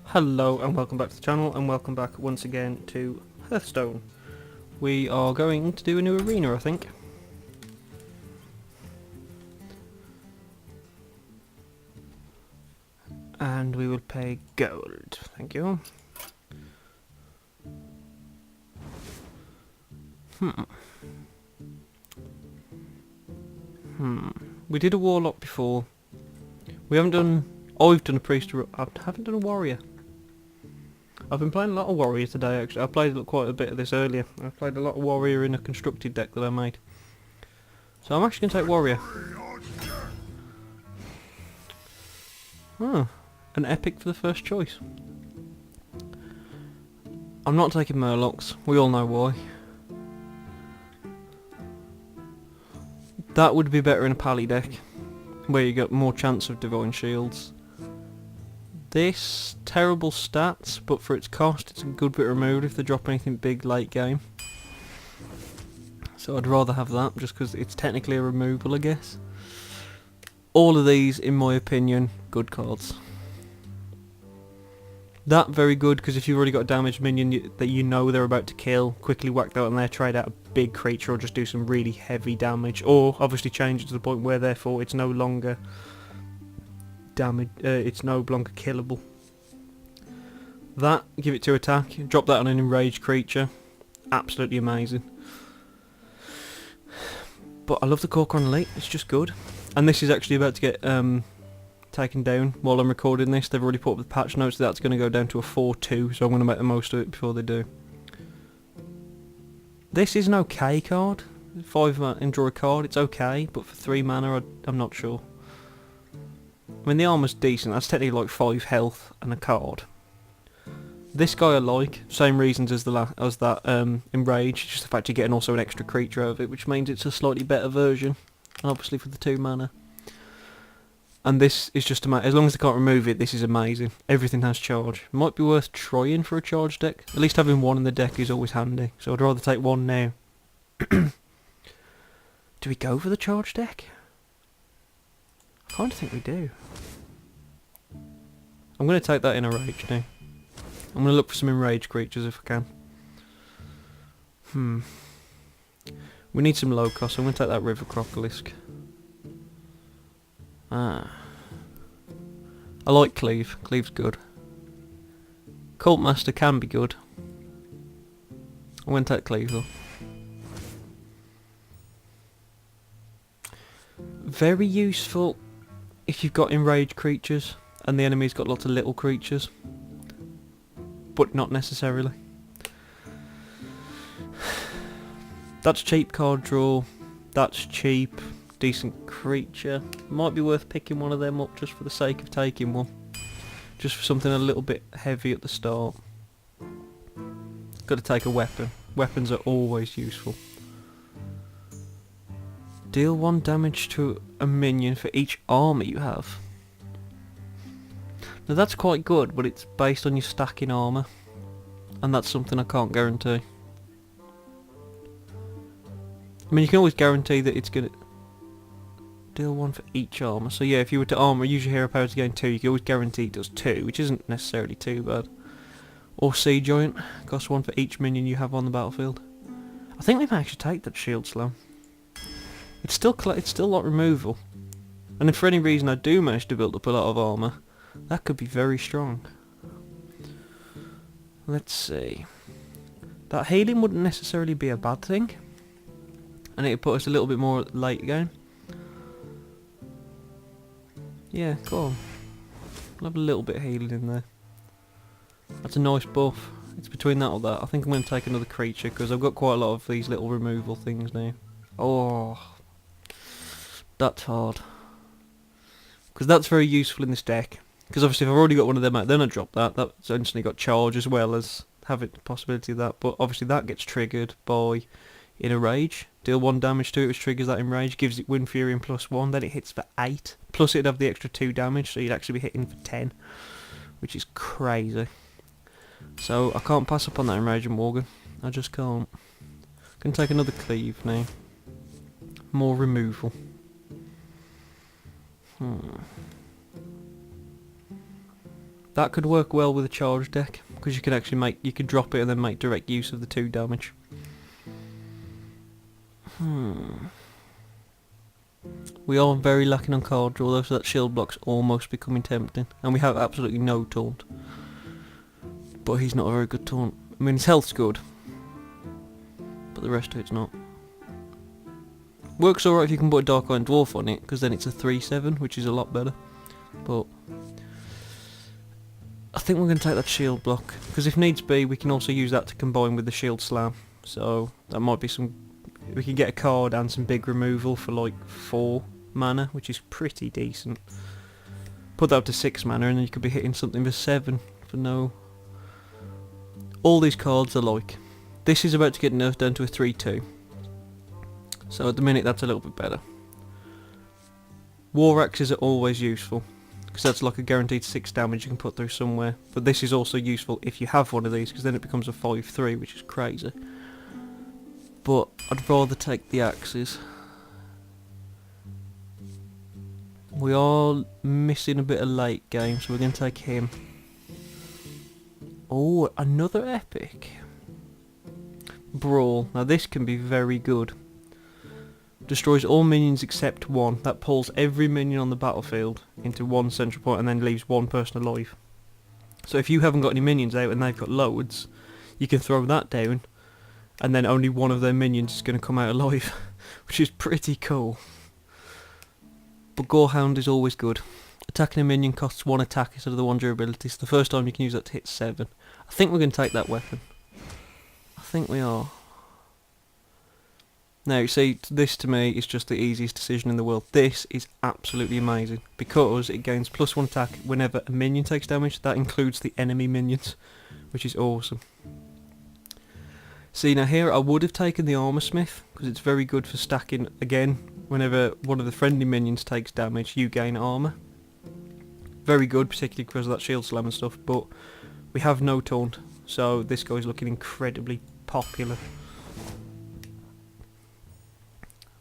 Hello and welcome back to the channel, and welcome back once again to Hearthstone. We are going to do a new arena, I think. And we will pay gold. Thank you. We did a warlock before. We haven't done... I've done a priest. I haven't done a warrior. I've been playing a lot of warrior today, actually. I played quite a bit of this earlier. I played a lot of warrior in a constructed deck that I made. So I'm actually going to take warrior. Oh, an epic for the first choice. I'm not taking Murlocs. We all know why. That would be better in a pally deck, where you get more chance of divine shields. This, terrible stats, but for its cost it's a good bit removed if they drop anything big late game. So I'd rather have that, just because it's technically a removal, I guess. All of these, in my opinion, good cards. That very good, because if you've already got a damaged minion that you know they're about to kill, quickly whack that on there, trade out a big creature or just do some really heavy damage, or obviously change it to the point where therefore it's no longer damage, it's no longer killable. That, give it 2 attack, drop that on an enraged creature, absolutely amazing. But I love the Corcoran Elite, it's just good. And this is actually about to get taken down while I'm recording this. They've already put up the patch notes that's going to go down to a 4-2, so I'm going to make the most of it before they do. This is an okay card. 5 mana and draw a card, it's okay, but for 3 mana I'm not sure. I mean, the armour's decent, that's technically like 5 health and a card. This guy I like, same reasons as that Enrage, just the fact you're getting also an extra creature out of it, which means it's a slightly better version, and obviously for the 2 mana. And this is just as long as they can't remove it, this is amazing. Everything has charge. Might be worth trying for a charge deck. At least having one in the deck is always handy, so I'd rather take one now. Do we go for the charge deck? I kind of think we do. I'm going to take that in a rage now. I'm going to look for some enraged creatures if I can. We need some low cost, so I'm going to take that River Crocolisk. I like Cleave. Cleave's good. Cult Master can be good. I'm going to take Cleave though. Very useful if you've got enraged creatures and the enemy's got lots of little creatures. But not necessarily. That's cheap card draw. That's cheap. Decent creature. Might be worth picking one of them up just for the sake of taking one. Just for something a little bit heavy at the start. Got to take a weapon. Weapons are always useful. Deal 1 damage to a minion for each armour you have. Now that's quite good, but it's based on your stacking armour, and that's something I can't guarantee. I mean, you can always guarantee that it's going to deal 1 for each armour. So yeah, if you were to armour, use your hero power to gain 2, you can always guarantee it does 2, which isn't necessarily too bad. Or Sea Giant, costs 1 for each minion you have on the battlefield. I think we might actually take that Shield Slam. It's still a lot removal, and if for any reason I do manage to build up a lot of armour, that could be very strong. Let's see. That healing wouldn't necessarily be a bad thing, and it'd put us a little bit more late game. Yeah, cool. We'll have a little bit of healing in there. That's a nice buff. It's between that or that. I think I'm going to take another creature because I've got quite a lot of these little removal things now. Oh, that's hard. Because that's very useful in this deck. Because obviously if I've already got one of them out, then I drop that. That's instantly got charge as well as having the possibility of that. But obviously that gets triggered by in a rage. Deal 1 damage to it, which triggers that in rage. Gives it Wind Fury and +1. Then it hits for 8. Plus it'd have the extra 2 damage, so you'd actually be hitting for 10. Which is crazy. So I can't pass up on that enrage and Morgan. I just can't. Can take another Cleave now. More removal. That could work well with a charge deck, because you can actually you could drop it and then make direct use of the 2 damage. We are very lacking on card draw though, so that shield block's almost becoming tempting. And we have absolutely no taunt. But he's not a very good taunt. I mean, his health's good, but the rest of it's not. Works alright if you can put a Dark Iron Dwarf on it, because then it's a 3/7, which is a lot better. But I think we're going to take that shield block, because if needs be, we can also use that to combine with the shield slam. So that might be some... we can get a card and some big removal for like 4 mana, which is pretty decent. Put that up to 6 mana and then you could be hitting something for 7 for no... All these cards are like... This is about to get nerfed down to a 3/2. So at the minute that's a little bit better. War Axes are always useful, because that's like a guaranteed 6 damage you can put through somewhere. But this is also useful if you have one of these, because then it becomes a 5/3, which is crazy. But I'd rather take the axes. We are missing a bit of late game, so we're going to take him. Oh, another epic. Brawl. Now this can be very good. Destroys all minions except one. That pulls every minion on the battlefield into one central point and then leaves one person alive. So if you haven't got any minions out and they've got loads, you can throw that down and then only one of their minions is going to come out alive, which is pretty cool. But Gorehound is always good. Attacking a minion costs 1 attack instead of the 1 durability, so the first time you can use that to hit 7. I think we're going to take that weapon. I think we are. Now, you see, this to me is just the easiest decision in the world. This is absolutely amazing, because it gains +1 attack whenever a minion takes damage. That includes the enemy minions, which is awesome. See, now here I would have taken the Armor Smith, because it's very good for stacking. Again, whenever one of the friendly minions takes damage, you gain armor. Very good, particularly because of that shield slam and stuff, but we have no taunt, so this guy's looking incredibly popular.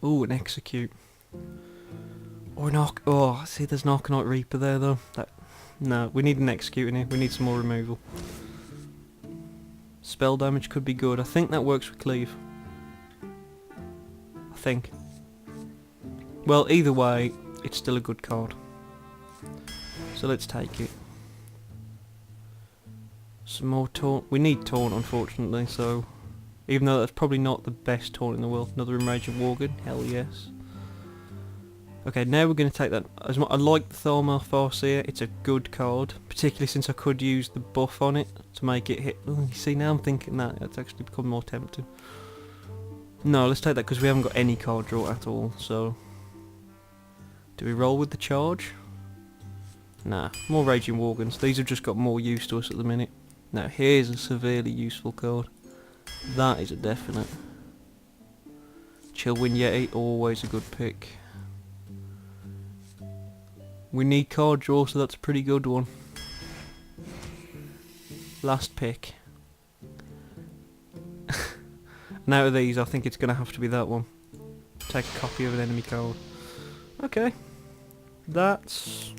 Ooh, an Execute. Or an Arc... Oh, see, there's an Arcanite Reaper there, though. No, we need an Execute in here. We need some more removal. Spell damage could be good. I think that works with Cleave. I think. Well, either way, it's still a good card. So let's take it. Some more taunt. We need taunt, unfortunately, so... Even though that's probably not the best taunt in the world. Another Enraging Worgen? Hell yes. Okay, now we're going to take that. I like the Thalmor Farseer. It's a good card, particularly since I could use the buff on it to make it hit. Oh, you see, now I'm thinking that it's actually become more tempting. No, let's take that because we haven't got any card draw at all. So, do we roll with the charge? Nah, more Raging Worgens. These have just got more use to us at the minute. Now, here's a severely useful card. That is a definite. Chillwind Yeti, always a good pick. We need card draw, so that's a pretty good one. Last pick. And out of these, I think it's going to have to be that one. Take a copy of an enemy card. Okay. That's...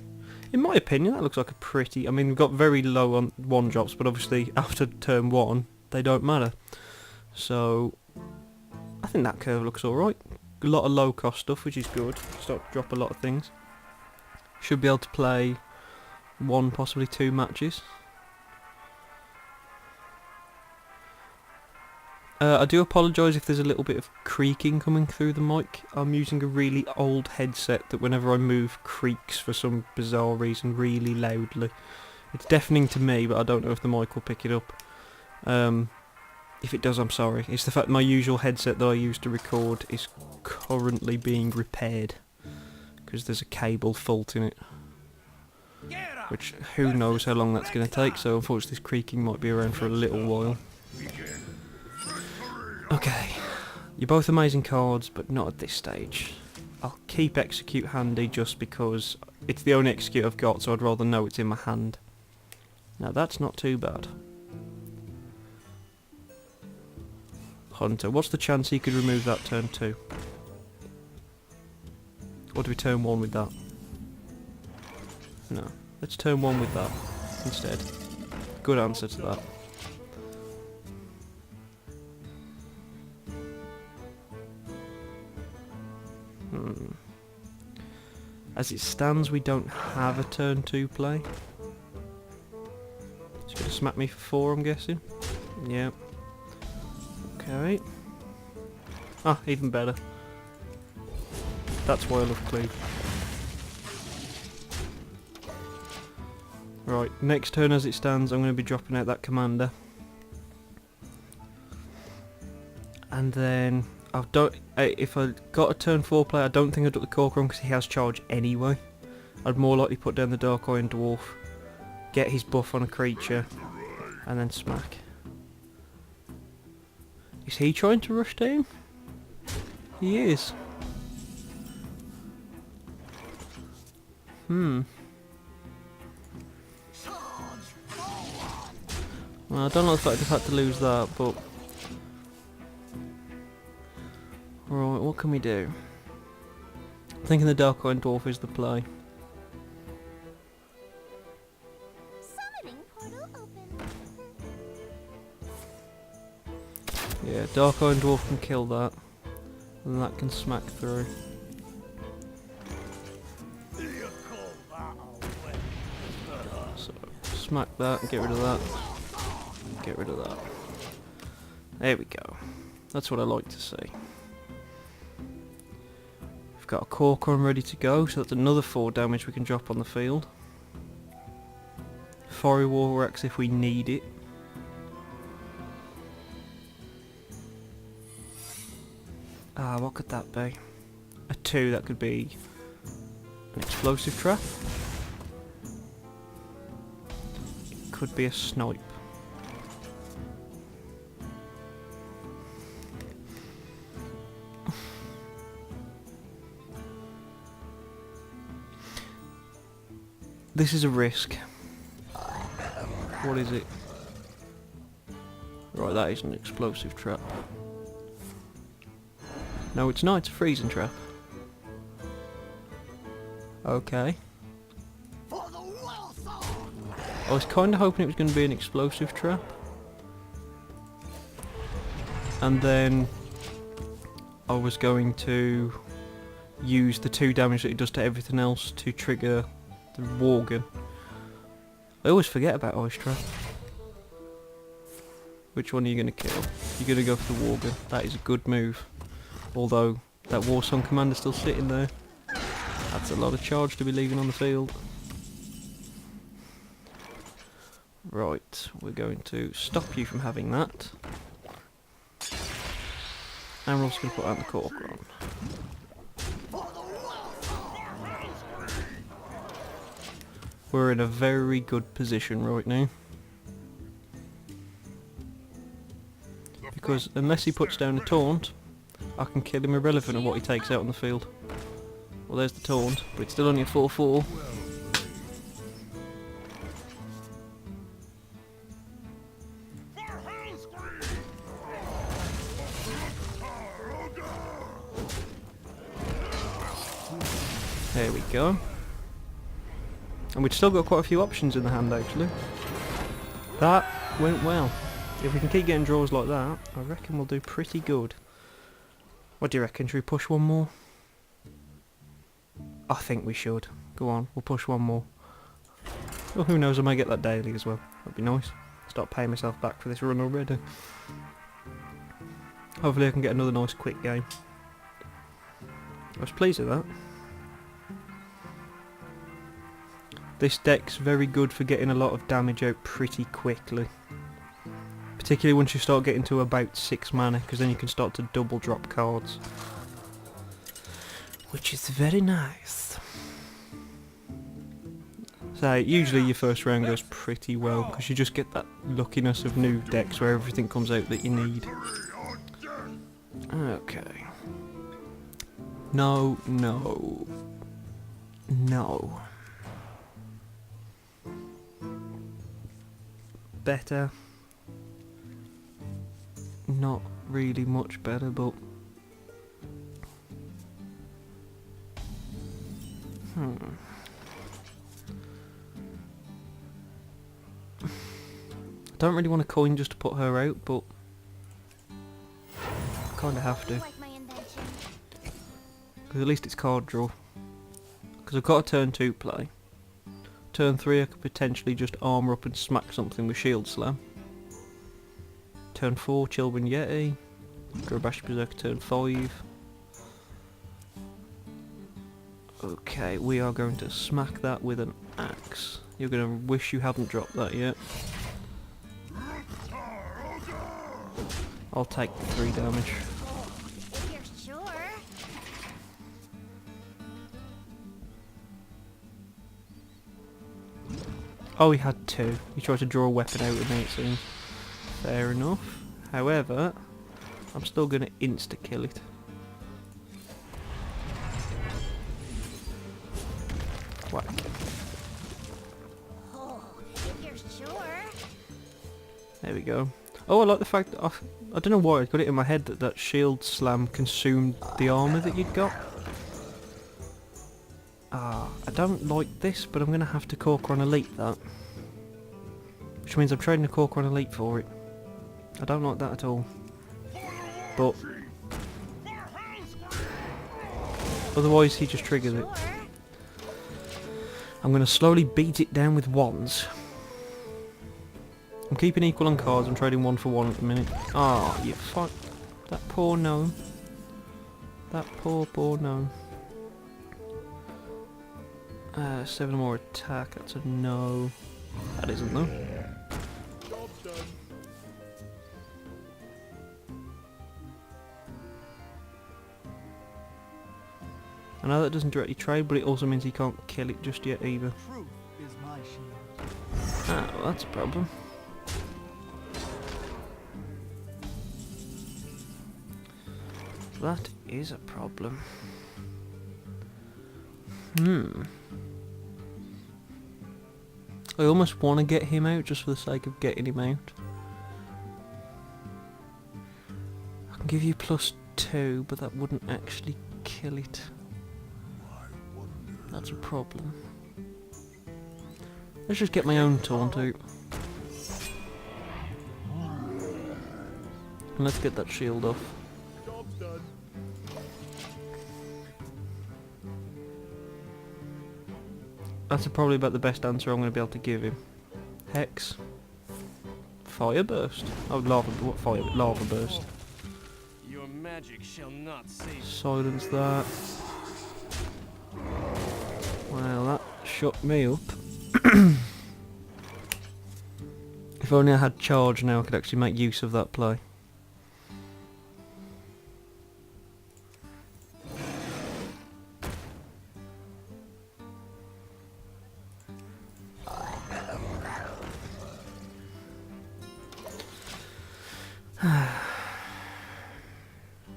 In my opinion, that looks like a pretty... I mean, we've got very low on 1-drops, but obviously after turn 1, they don't matter. So, I think that curve looks alright. A lot of low cost stuff, which is good. Start to drop a lot of things. Should be able to play 1, possibly 2 matches. I do apologise if there's a little bit of creaking coming through the mic. I'm using a really old headset that whenever I move creaks for some bizarre reason really loudly. It's deafening to me, but I don't know if the mic will pick it up. If it does, I'm sorry. It's the fact my usual headset that I use to record is currently being repaired because there's a cable fault in it, which who knows how long that's going to take, so unfortunately this creaking might be around for a little while. Okay, you're both amazing cards, but not at this stage. I'll keep Execute handy just because it's the only Execute I've got, so I'd rather know it's in my hand. Now that's not too bad. Hunter, what's the chance he could remove that turn 2? Or do we turn 1 with that? No, let's turn 1 with that. instead. Good answer to that. As it stands, we don't have a turn 2 play. It's going to smack me for 4, I'm guessing. Yep. Okay. Ah, even better. That's why I love Cleave. Right, next turn as it stands, I'm going to be dropping out that commander. And then if I got a turn 4 play, I don't think I'd drop the Cork on because he has charge anyway. I'd more likely put down the Dark Iron Dwarf, get his buff on a creature, and then smack. Is he trying to rush down? He is. Well, I don't know if I just had to lose that, but... Right, what can we do? I'm thinking the Dark Iron Dwarf is the play. Yeah, Dark Iron Dwarf can kill that, and that can smack through. So, smack that, and get rid of that. Get rid of that. There we go. That's what I like to see. We've got a Cork on ready to go, so that's another 4 damage we can drop on the field. Fiery War Axe if we need it. Ah, what could that be? A 2, that could be an explosive trap. It could be a snipe. This is a risk. What is it? Right, that is an explosive trap. No, it's not, it's a freezing trap. Okay. I was kind of hoping it was going to be an explosive trap. And then I was going to use the 2 damage that it does to everything else to trigger the Worgen. I always forget about Ice Trap. Which one are you going to kill? You're going to go for the Worgen. That is a good move. Although, that Warsong commander's still sitting there. That's a lot of charge to be leaving on the field. Right, we're going to stop you from having that. And we're also going to put out the Cork on. We're in a very good position right now. Because unless he puts down a taunt, I can kill him irrelevant of what he takes out on the field. Well, there's the taunt, but it's still only a 4/4. There we go. And we've still got quite a few options in the hand actually. That went well. If we can keep getting draws like that, I reckon we'll do pretty good. What do you reckon? Should we push one more? I think we should. Go on, we'll push one more. Oh, who knows, I might get that daily as well. That'd be nice. Start paying myself back for this run already. Hopefully I can get another nice quick game. I was pleased with that. This deck's very good for getting a lot of damage out pretty quickly. Particularly once you start getting to about 6 mana, because then you can start to double drop cards. Which is very nice. So usually your first round goes pretty well, because you just get that luckiness of new decks where everything comes out that you need. Okay. No, no. No. Better. Not really much better, but... don't really want a coin just to put her out, but I kind of have to. Because at least it's card draw. Because I've got a turn 2 play. Turn 3 I could potentially just armour up and smack something with Shield Slam. Turn 4 Chilbin Yeti. Draw Bash Berserker turn 5. Okay, we are going to smack that with an axe. You're going to wish you hadn't dropped that yet. I'll take the 3 damage. If you're sure. Oh, he had 2. He tried to draw a weapon out with me, it seems. Fair enough. However, I'm still going to insta-kill it. Whack. Oh, if you're sure. There we go. Oh, I like the fact that I don't know why I got it in my head that that Shield Slam consumed the armour that you'd got. Ah, I don't like this, but I'm going to have to Corcoran Elite that. Which means I'm trading a Corcoran Elite for it. I don't like that at all. But otherwise he just triggers it. I'm going to slowly beat it down with wands. I'm keeping equal on cards, I'm trading 1 for 1 at the minute. Ah, you fuck. That poor gnome. That poor gnome. 7 more attack, that's a no. That isn't though. I know that doesn't directly trade, but it also means he can't kill it just yet either. Ah, well, that's a problem. That is a problem. I almost want to get him out just for the sake of getting him out. I can give you +2, but that wouldn't actually kill it. That's a problem. Let's just get my own taunt out. And let's get that shield off. That's probably about the best answer I'm going to be able to give him. Hex. Fire burst. Oh, lava. What fire? Lava burst. Your magic shall not save. Silence that. Well, that shut me up. If only I had charge now, I could actually make use of that play.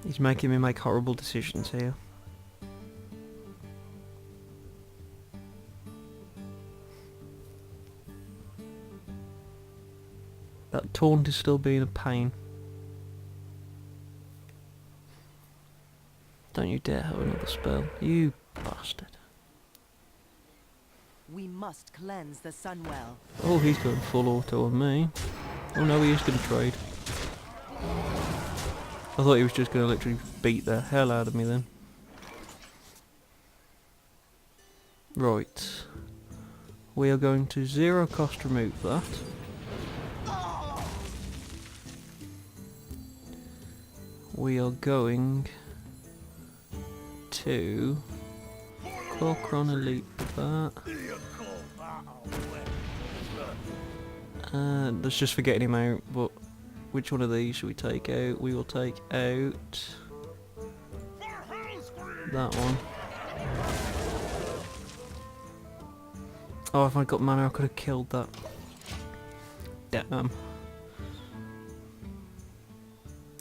He's making me make horrible decisions here. That taunt is still being a pain. Don't you dare have another spell, you bastard. We must cleanse the Sunwell. Oh, he's going full auto on me. Oh no, he is going to trade. I thought he was just going to literally beat the hell out of me then. Right. We are going to 0 cost remove that. We are going to Corcoran Elite that. That's just for getting him out, but which one of these should we take out? We will take out that one. Oh, if I got mana I could have killed that. Damn.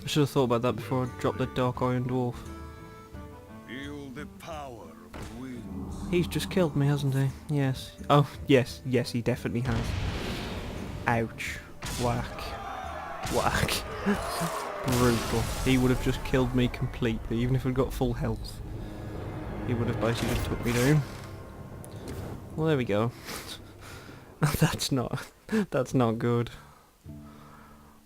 I should have thought about that before I dropped the Dark Iron Dwarf. Feel the power of the winds. He's just killed me, hasn't he? Yes. Oh, yes, yes, he definitely has. Ouch. Whack. Whack. Brutal. He would have just killed me completely, even if I'd got full health. He would have basically just took me down. Well, there we go. That's not good.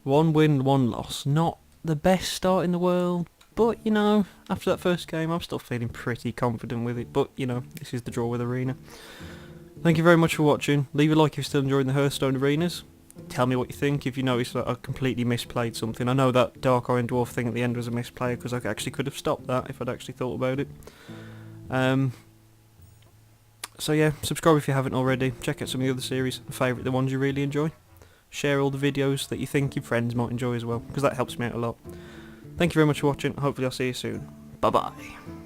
1 win, 1 loss. Not the best start in the world, but, you know, after that first game, I'm still feeling pretty confident with it. But, you know, this is the draw with Arena. Thank you very much for watching. Leave a like if you're still enjoying the Hearthstone arenas. Tell me what you think if you notice that I completely misplayed something. I know that Dark Iron Dwarf thing at the end was a misplay, because I actually could have stopped that if I'd actually thought about it. So yeah, subscribe if you haven't already. Check out some of the other series and favourite the ones you really enjoy. Share all the videos that you think your friends might enjoy as well, because that helps me out a lot. Thank you very much for watching. Hopefully I'll see you soon. Bye bye.